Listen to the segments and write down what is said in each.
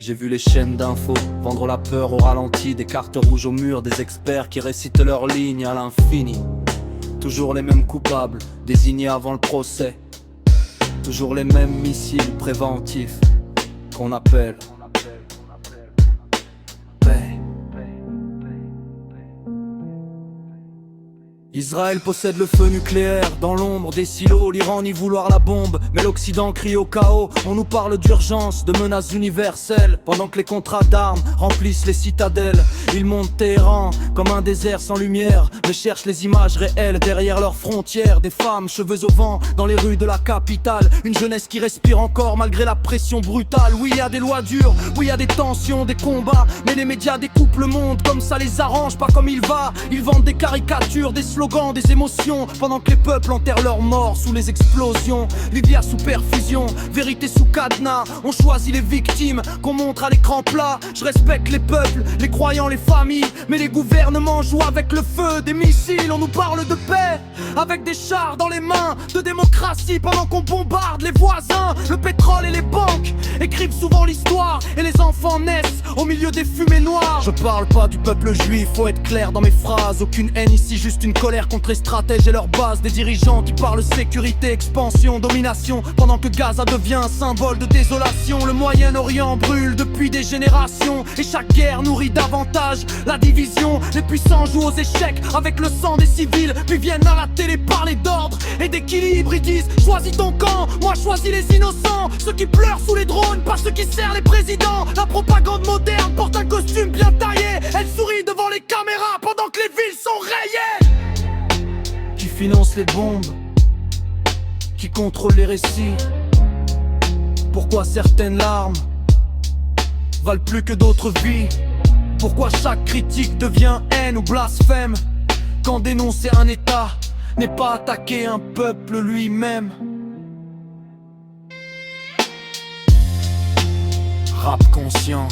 J'ai vu les chaînes d'infos vendre la peur au ralenti, des cartes rouges au mur, des experts qui récitent leurs lignes à l'infini. Toujours les mêmes coupables, désignés avant le procès. Toujours les mêmes missiles préventifs qu'on appelle paix. Israël possède le feu nucléaire, dans l'ombre des silos, l'Iran nie vouloir la bombe, mais l'Occident crie au chaos. On nous parle d'urgence, de menaces universelles, pendant que les contrats d'armes remplissent les citadelles. Ils montent Téhéran comme un désert sans lumière, mais cherchent les images réelles derrière leurs frontières. Des femmes, cheveux au vent, dans les rues de la capitale. Une jeunesse qui respire encore malgré la pression brutale. Oui, il y a des lois dures, oui, il y a des tensions, des combats, mais les médias découpent le monde comme ça les arrange, pas comme il va. Ils vendent des caricatures, des slogans, des émotions, pendant que les peuples enterrent leurs morts sous les explosions. Lydia sous perfusion, vérité sous cadenas. On choisit les victimes qu'on montre à l'écran plat. Je respecte les peuples, les croyants, les familles, mais les gouvernements jouent avec le feu des missiles. On nous parle de paix avec des chars dans les mains, de démocratie pendant qu'on bombarde les voisins. Le pétrole et les banques écrivent souvent l'histoire, et les enfants naissent au milieu des fumées noires. Je parle pas du peuple juif, faut être clair dans mes phrases. Aucune haine ici, juste une colère contre les stratèges et leurs bases. Des dirigeants qui parlent sécurité, expansion, domination, pendant que Gaza devient un symbole de désolation. Le Moyen-Orient brûle depuis des générations, et chaque guerre nourrit davantage la division. Les puissants jouent aux échecs avec le sang des civils, puis viennent à la télé parler d'ordre et d'équilibre. Ils disent choisis ton camp, moi choisis les innocents, ceux qui pleurent sous les drones, pas ceux qui serrent les présidents. La propagande moderne porte un costume bien taillé, elle sourit devant les caméras pendant que les villes sont rayées. Qui finance les bombes, qui contrôle les récits. Pourquoi certaines larmes valent plus que d'autres vies? Pourquoi chaque critique devient haine ou blasphème, quand dénoncer un état n'est pas attaquer un peuple lui-même? Rap conscient,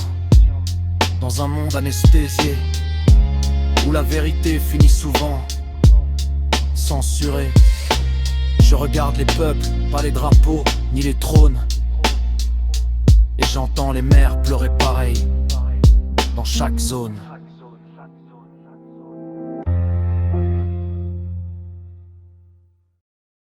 dans un monde anesthésié, où la vérité finit souvent censurée. Je regarde les peuples, pas les drapeaux, ni les trônes, et j'entends les mères pleurer pareil, dans chaque zone.